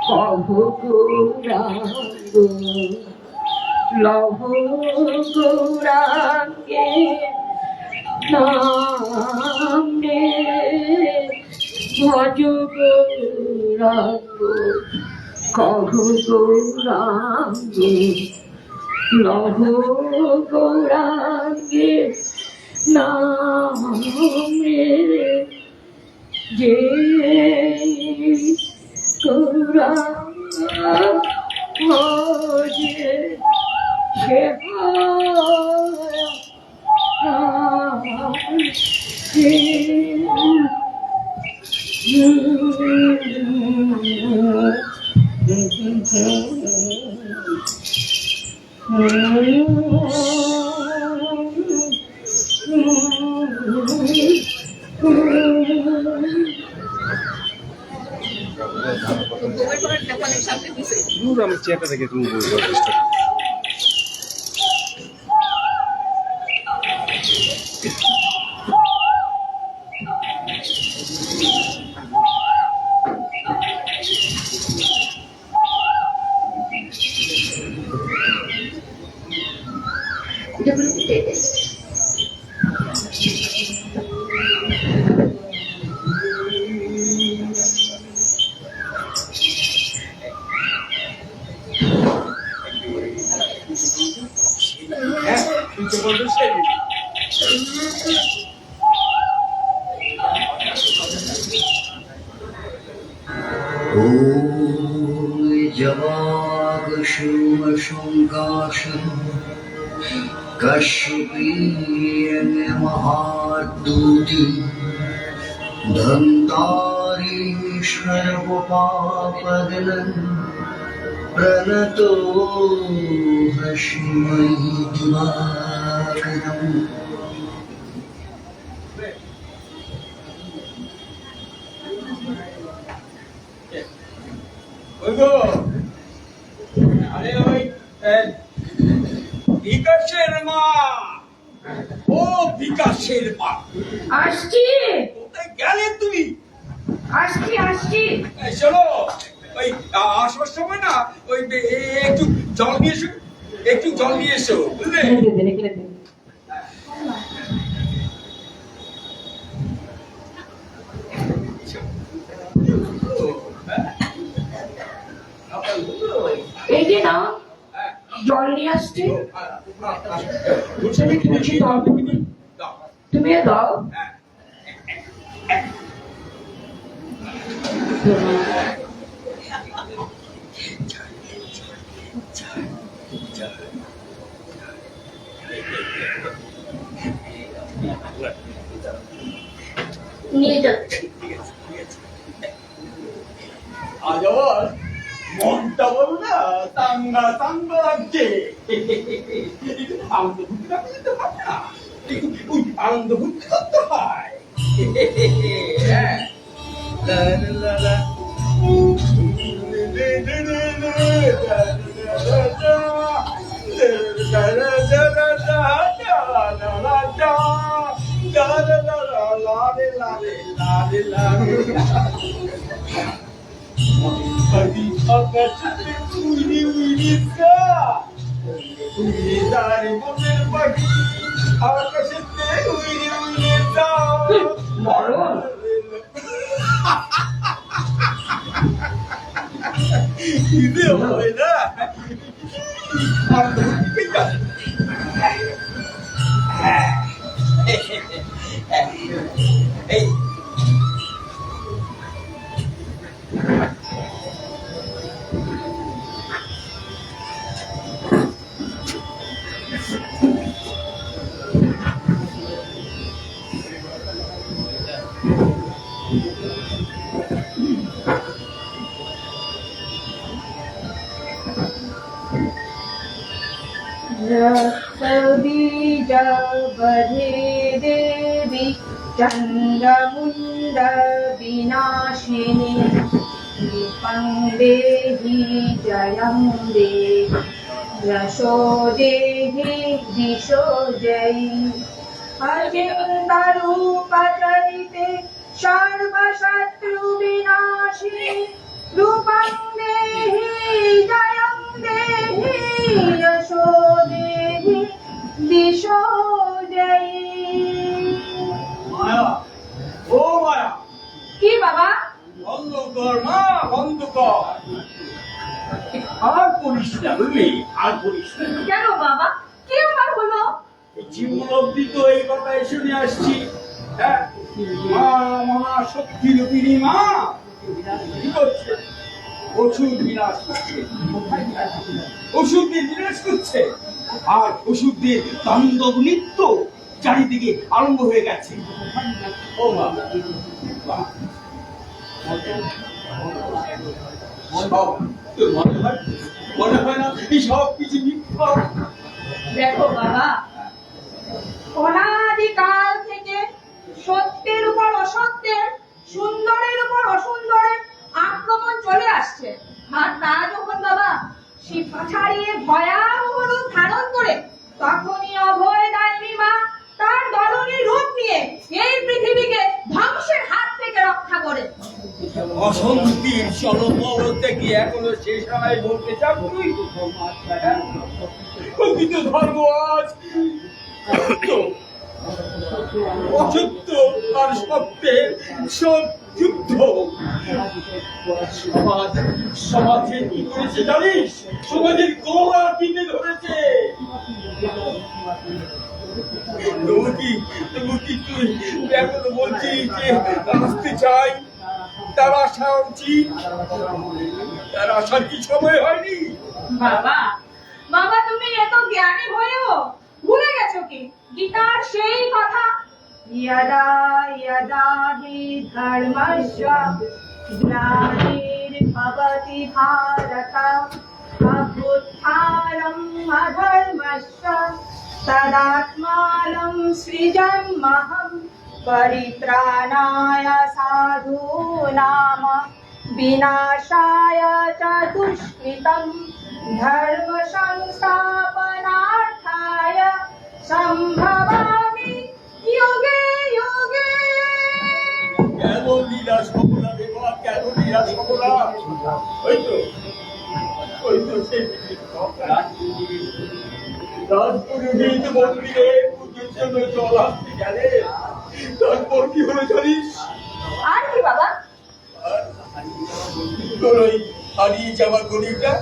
কহু গৌরাঙ্গ লহ গৌরাঙ্গে নাম রে ভজ গৌরাঙ্গ কহু গৌরাঙ্গে লহ গৌরাঙ্গে নাম রে যে গৌরাঙ্গ ভজে সে আমি চেয়ারটা দেখে তুমি বলবো চেষ্টা कश्यपीयं महाद्युति धन्तारीश्वरमुपापदनं प्रणतो हस्मै दिवाकरम् বিকাশের মা ও বিকাশের মা আসছি কোথায় গেলে তুমি? আসছি আসছি চলো ওই আসবার সময় না ওই একটু জল নিয়ে এসো, একটু জল নিয়ে এসো বুঝলে? এই যে না জল নিয়ে আসছি তুমি দাও নিয়ে যাচ্ছি আজ আবার মনটা বল না তাঙ্গা তাঙ্গা লাগছে। আনন্দ ভর্তি রাখতে যেতে পারে না, ওই আনন্দ ভর্তি করতে হয়। লা লা লা লা रक्तबीज बधे देवी चन्द्रमुण्ड विनाशिनी दीपं देहि जयं देहि यशो देहि दिशो जयि अचिन्तरूपचरिते सर्वशत्रुविनाशिनी रूपं देहि কর। আর করিস না বুঝলি, আর করিস না। কেন বাবা, কি আমার হলো? জীবন অব্দি তো এই কথাই শুনে আসছি। হ্যাঁ, মা মহাশক্তির তিনি মা কি করছে? ওষুধ বিনাশ করছে। ওষুধ দিয়ে বিনাশ করছে, আর ওষুধ দিয়ে তাণ্ডব নৃত্য চারিদিকে আরম্ভ হয়ে গেছে। ও মা, বাহ। সব তোর মনে হয় না এই সব কিছু মিথ্যা? দেখো বাবা, অনাদিকাল থেকে সত্যের উপর অসত্যের, সুন্দরের উপর অসুন্দরের আক্রমণ চলে আসছে। আর তা যখন বাবা শিক্ষা ছাড়িয়ে ভয়াবহ রূপ ধারণ করে, তখনই অভয় দায়নী মা তার দলনী রূপ নিয়ে এই পৃথিবীকে ধ্বংসের হাত থেকে রক্ষা করে। অশান্তির চরমপর্বতে কি এখনো শেষ হয় বলতে চান তুই? প্রকৃত ধর্ম আজ অসত্য আর সত্যের সব যুদ্ধ। সমাজে কি করেছে জানিস? সমাজের গোড়া কিনে ধরেছে। তবু কি তুই এখনো বলছিস যে আসতে চাই, তার আসা উচিত? তার আসার কি সময় হয়নি? বাবা, বাবা তুমি এত জ্ঞানী হয়েও ভুলে গেছো কি গীতার সেই কথা, यदा यदा हि धर्मस्य ग्लानिर्भवति भारत अभ्युत्थानम् अधर्मस्य तदात्मानं सृजन्महं परित्राणाय साधूनां विनाशाय च दुष्कृतं धर्म संस्थापनार्थाय सम्भवामि युगे युगे। কেন লীলা সকলা দেবা, কেন লীলা সকলা? ওই তো সেই রাজপুরোহিত মন্দিরে পুজোর জন্য জল আসতে গেলে তারপর কি হলো জানিস? আর কি বাবা? তোর ওই হারিয়ে যাওয়া গরিবটা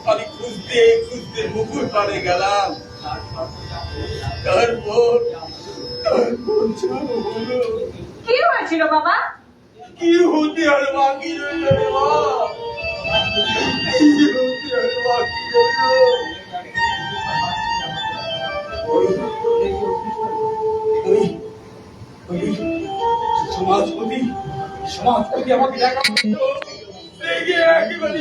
আমি খুঁজতে খুঁজতে পুকুর পাড়ে গেলাম। তারপর হলো কি হয়েছিল বাবা? কি হতে আর বাকি রইল রে মা? কি হতে আর বাকি রইল? সমাজপতি আমাকে দেখা করতো, একেবারে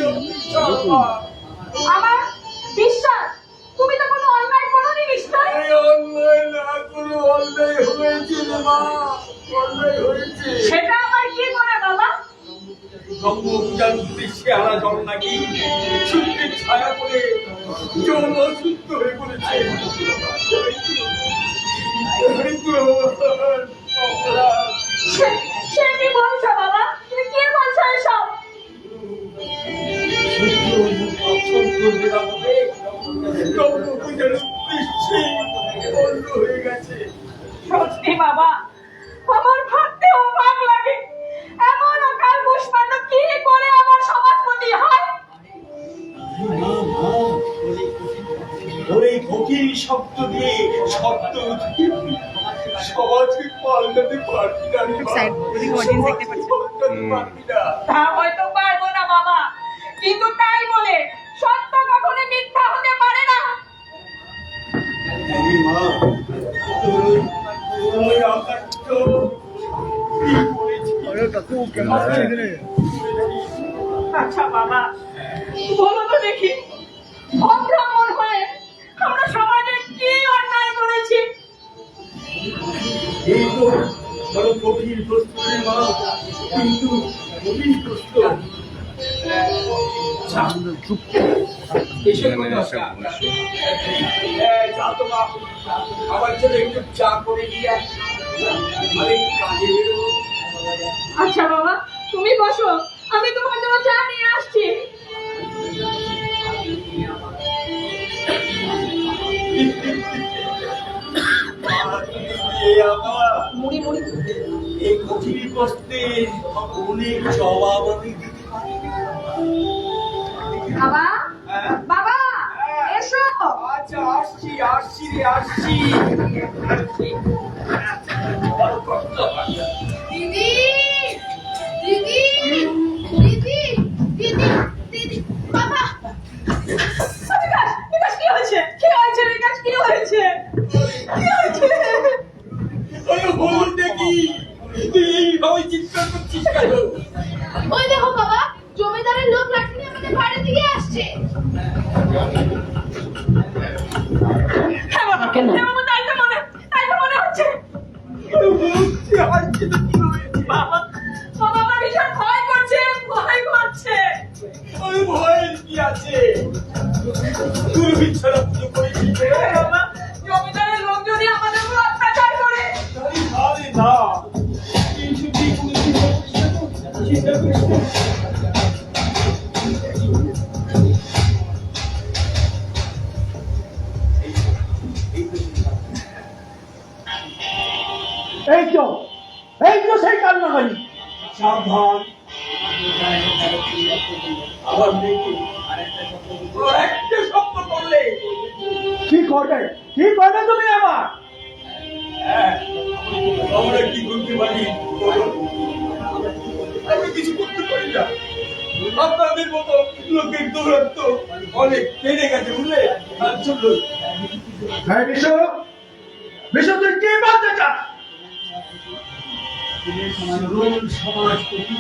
আমার বিশ্বাস তুমি তো কোনো অন্যায় করোনি নিশ্চয়। অন্যায় না করে অন্যায় হয়েছে রে মা, অন্যায় হয়েছে। সেটা আমার কি করে বাবা? ব্রহ্মপূজার উদ্দেশ্যে আনা জল নাকি সূর্যের ছায়া করে জল অশুদ্ধ হয়ে পড়েছে। সে কি বলছো বাবা? তুমি কি বলছো এসব? ব্রহ্মপূজার উদ্দেশ্যে বন্ধ হয়ে গেছে। সত্যি বাবা, আমার ভাবতে অবাক লাগে, এমন অকাল পুষ্পান্ন কি করে আমার সমাজপতি হয়? ওই ঘটির শব্দ দিয়ে শব্দ সমাজকে পাল্টাতে পারবি না রে মা। সমাজকে পাল্টাতে পারবি না। তা হয়তো পারবো না বাবা, কিন্তু তাই বলে সত্য কখনো মিথ্যা হতে পারে না। এই মা, তোর ওই আকারটা কি করেছিস? আচ্ছা বাবা, বলো তো দেখি, ভদ্রমন হয়ে আমরা সমাজে কি অন্যায় করেছি? এই তো বড় গভীর প্রশ্ন রে মা, কিন্তু গভীর প্রশ্ন। আমার জন্য একটু চা করে দিয়ে কাজে বেরোবো। আচ্ছা বাবা, তুমি বসো, আমি তোমার জন্য চা নিয়ে আসছি। মুড়ি মুড়ি এই কঠিন প্রশ্নের অনেক জবাব আমি দিতে পারি। বাবা হ্যাঁ? বাবা হ্যাঁ। এসো। আচ্ছা আসছি আসছি রে আসছি বড় কষ্ট হয়। দিদি দিদি দিদি দিদি দিদি বাবা বিকাশ বিকাশ কি হয়েছে বিকাশ কি হয়েছে ওই বলুন দেখি তুই এইভাবে চিৎকার করছিস কেন? ওই দেখো বাবা জমিদারের লোক লাঠি নিয়ে আমাদের বাড়ির দিকে আসছে। হ্যাঁ বাবা হ্যাঁ বাবা তাই তো মনে হচ্ছে বাবা বাবা আমার ভীষণ ভয় করছে ওই ভয়ের কি আছে? তুই বিছানা পুজো করেছিস বাবা জমিদারের লোক যদি আমাদের উপর অত্যাচার করে আরে না এই সত্যি কোনো চিন্তা করিস না। এই তো সেই কান্নাকারি। সাবধান আবার দেখি ও একটা শব্দ করলে কি করবে তুমি আমার? হ্যাঁ, আমরা কি করতে পারি বলো? আমরা কিছু করতে পারি না। আপনাদের মতো লোকের দৌরাত্ম অনেক বেড়ে গেছে বুঝলে। আর চলুন হ্যাঁ বিশু তুই কি বলতে চাস? সরল সমাজপতি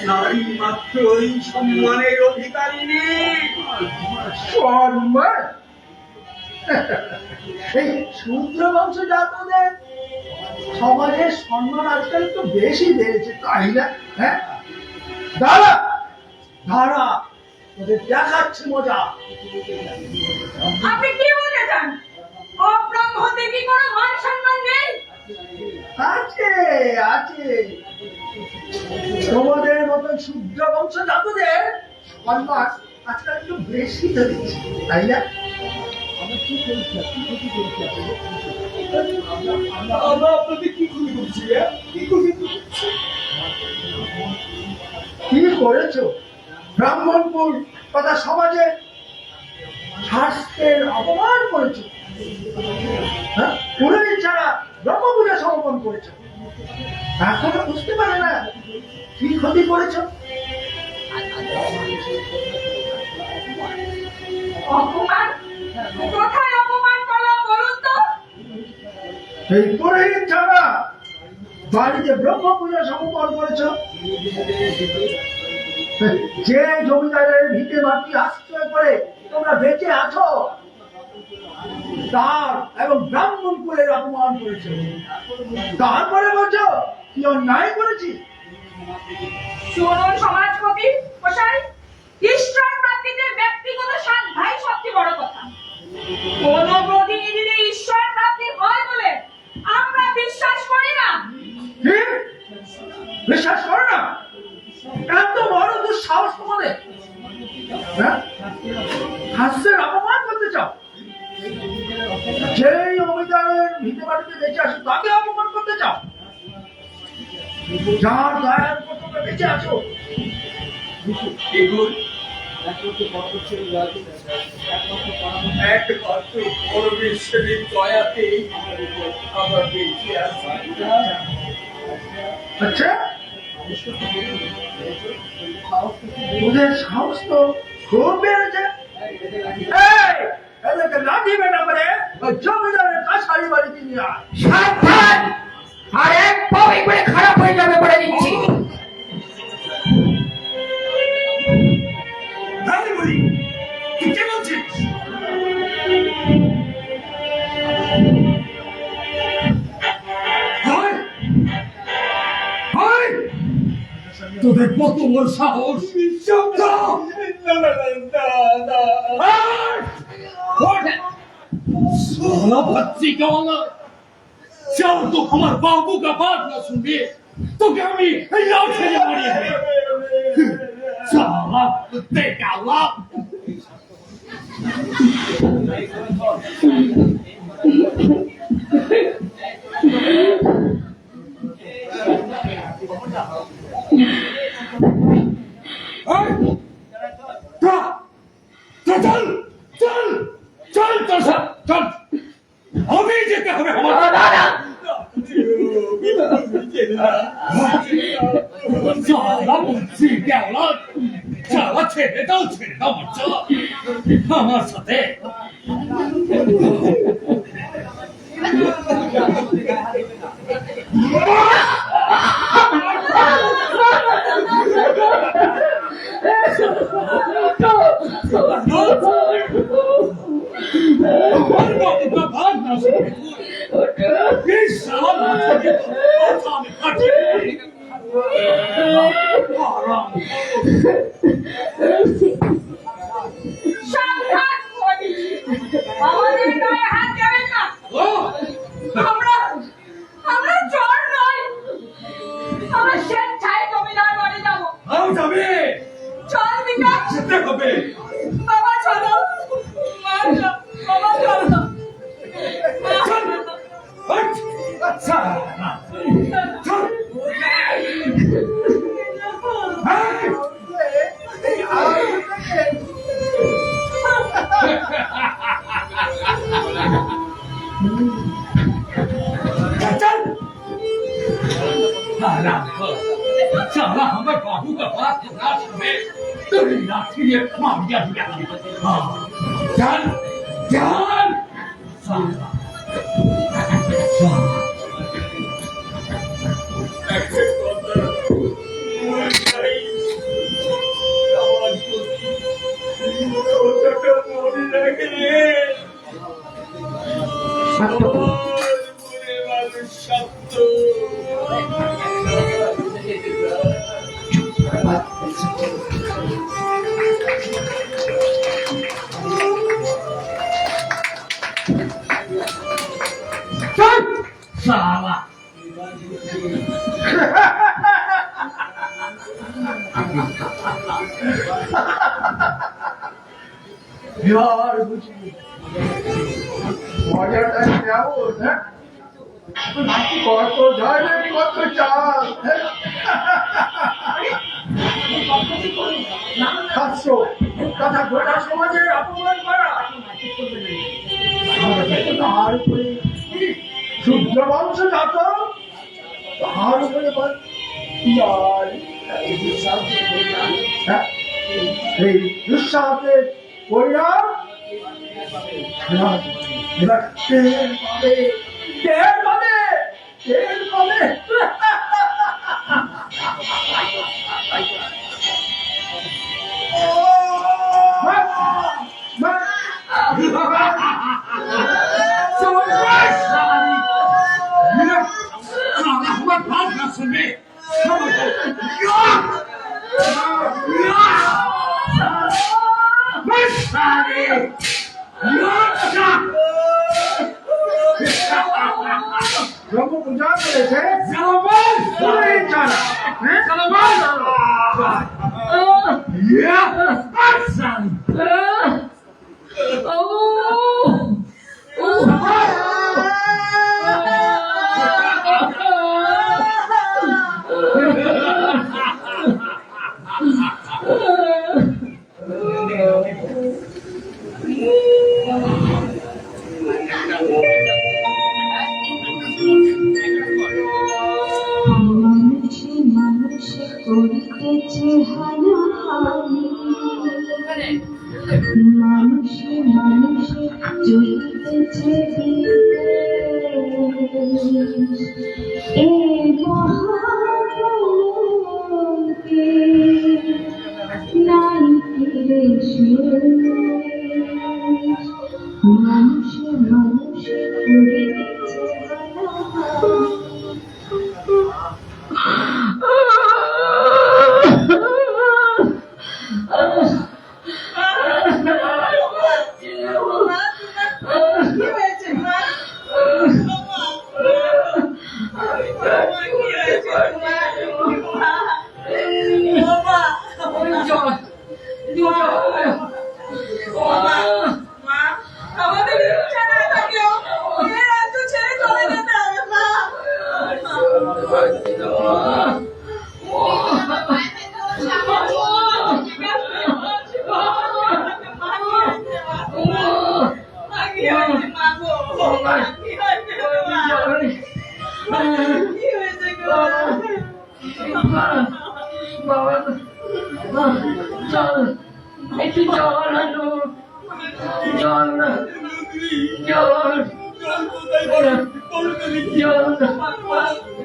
নারী মাত্রই সম্মানের অধিকারিণী। সম্মান? এই শূদ্র বংশ জাতদের সমাজের সম্মান আজকাল একটু বেশি বেড়েছে তাই না? হ্যাঁ দাঁড়া তোদের দেখাচ্ছে মজা। আপনি কি বলতে চান অব্রাহ্মণদের কি কোনো মান সম্মান নেই? আছে তোমাদের মতন শূদ্র বংশ জাতদের সম্মান আজকাল একটু বেশি হয়েছে তাই না? আমরা আপনাদের কি ক্ষতি করছি? কি ক্ষতি করছি? কি করেছো? ব্রাহ্মণপুর তথা সমাজে শাস্ত্রের অপমান করেছো, হ্যাঁ পুরোহিত ছাড়া ব্রহ্মপূজা সমর্পণ করেছো। এখনো বুঝতে পারে না কি ক্ষতি করেছো? অপমান কোথায় অপমান করলাম বলুন তো? এই পুরোহিত ছাড়া বাড়িতে ব্রহ্মপূজা সমর্পণ করেছো। যে জমিদারের ভিটে মাটি আশ্রয় করে তোমরা বেঁচে আছো তার এবং ব্রাহ্মণ কুলের অপমান করেছে। তারপরে বলছো কি অন্যায় করেছি? শুনুন সমাজপতি মশাই, ঈশ্বর প্রাপ্তিতে ব্যক্তিগত সাধ্যাই সবচেয়ে বড় কথা। কোন প্রতিনিধিদের ঈশ্বর প্রাপ্তি হয় বলে আমরা বিশ্বাস করি না। কি? বিশ্বাস করো না? এত বড় দুঃসাহস তোমাদের? হ্যাঁ? হাস্যের অপমান করতে চাও? যেই জমিদারের ভিটে মাটিতে বেঁচে আসো তাকে অপমান করতে চাও? যার দয়ার উপর তোমরা বেঁচে আছো। এগুলো একমাত্র পরমেশ্বরের দয়াতে আমরা বেঁচে আছি। আচ্ছা তোদের সাহস তো খুব বেড়েছে। এই, এদেরকে লাঠি বেটা করে ওই জমিদারের কাছারি বাড়িতে নিয়ে আয়। সাবধান! আর এক পাও একবারে খারাপ হয়ে যাবে বলে দিচ্ছি। তাহলে বলি তুই কে বলছিস? তোদের কত বড় সাহস! साला बच्ची का वाला चल तो हमारे बाबू का बात ना सुनिए तो क्या मैं लाउड से मारी है साला कुत्ते का लाभ চল চল চল তোর সাথে চল আমি যেতে হবে আমার চালা বলছি কেমন চালা ছেড়ে দাও বাচ্চা আমার সাথে ভাগ না সাবধান করে দিচ্ছি, আমাদের গায়ে হাত দেবেন না। আমরা চোর নই, আমরা স্বেচ্ছায় জমিদার বাড়ি যাবো। যাবে চল বিকাশ, যেতে হবে বাবা চলো, মা চলো, বাবা চলো। আচ্ছা চল चला हमें बाबू का बात नाश में तेरी लाठी ने मार दिया चल चल साला यार बुझी মজাটা কেমন হ্যাঁ কত ধরনের কত চাল খাচ্ছো তথা গোটা সমাজের অপমান করা তার উপরে শুদ্র বংশ যত তার উপরে এই দুঃসাহসের পরিণাম এবার টের পাবে ব্রহ্ম পূজা করেছে মানুষে চলিতেছে এ মহাকে নাই ফিরে মানুষে চলিতেছে আমাদের ইচ্ছা না থাকলেও এই রাজ্য ছেড়ে চলে যেতে হবে মা। হয়েছে মা গো? কি হয়েছে তোমার? কি হয়েছে গো? বাবা চল একটু জল আনো জল জল জল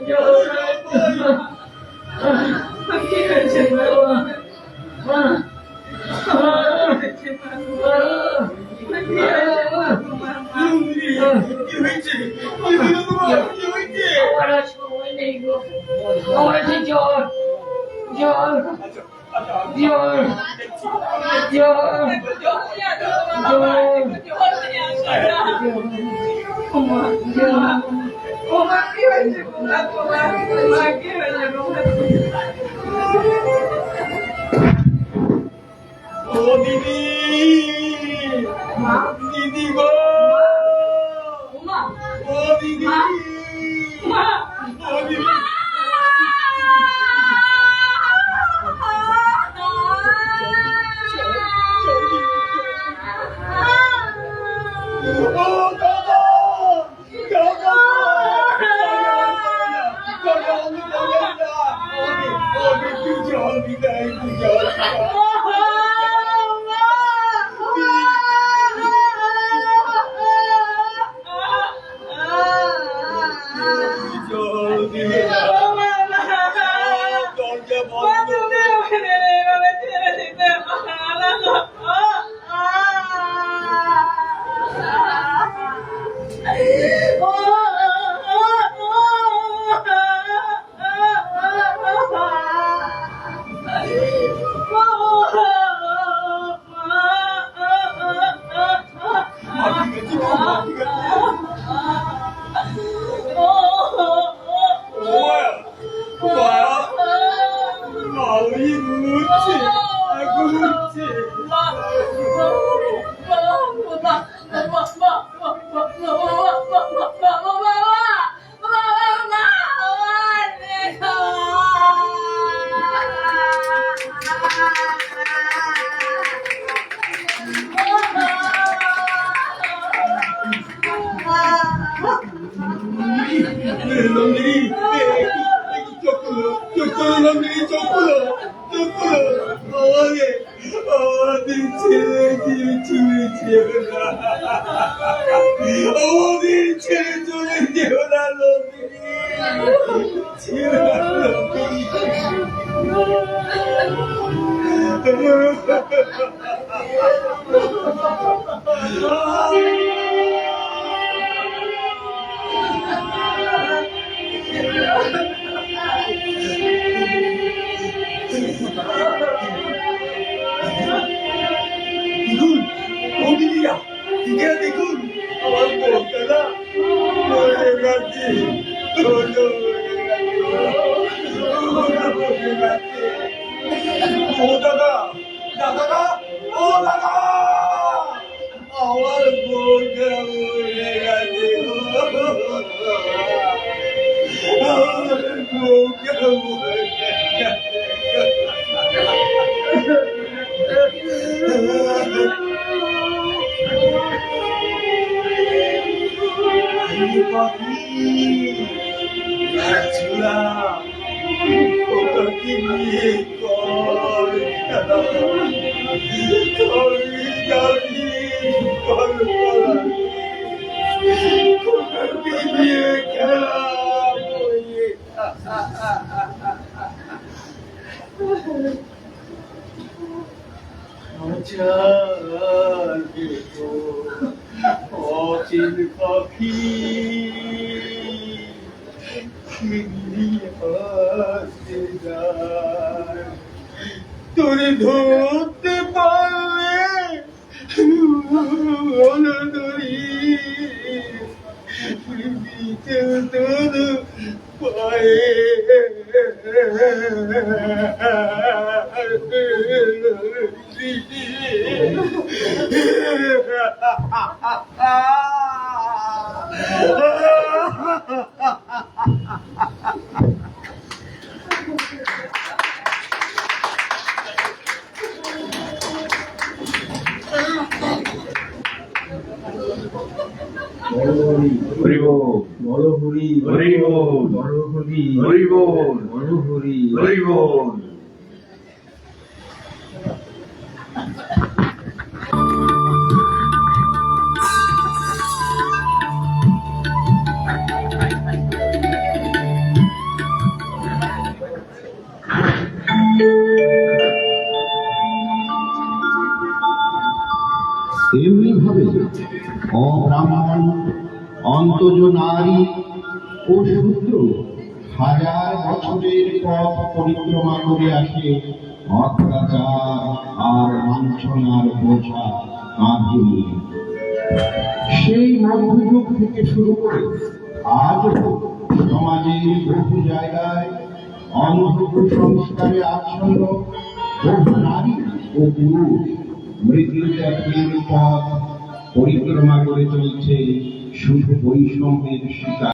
জল কি হয়েছে বাবা আমার আর সময় নেই গো আমার আছে জল জল জল জল ও দিদি, দিদি গো, ও দিদি, ও দিদি। ও দাদা, দাদা, একটু জল দিতে, একটু জল জল দিতে, দরজা বন্ধ। নন্দিনী, চোখ খুলো, নন্দিনী, চোখ খুলো, আমাদের ছেলে দিয়ে চলে যেও না, আমাদের ছেড়ে চলে যেও না নন্দিনী, ছেড়ে না নন্দিনী। দেখুন, ও দিদিরা, দিদিরা দেখুন, আমার বউটা মরে গেছে, ও দাদা, দাদা, ও দাদা, আমার বউটা মরে গেছে, আমার বউটা মরে গেছে। অচিন পাখি তোরে ধরতে পারলে হরি বল, বড় হরি হরি বল, বড় হরি হরি বল, বড় হরি হরি বল। এমনি ভাবে অব্রাহ্মণ, অন্তজ নারী ও শূদ্র হাজার বছরের পথ পরিক্রমা করে আসে অত্যাচার আর লাঞ্ছনার বোঝা কাঁধে নিয়ে। সেই মধ্যযুগ থেকে শুরু করে আজও সমাজের বহু জায়গায় অন্ধ কুসংস্কারে আচ্ছন্ন বহু নারী ও পুরুষ মৃত্যুর পথ পরিক্রমা করে চলছে শুধু বৈষম্যের শিকার।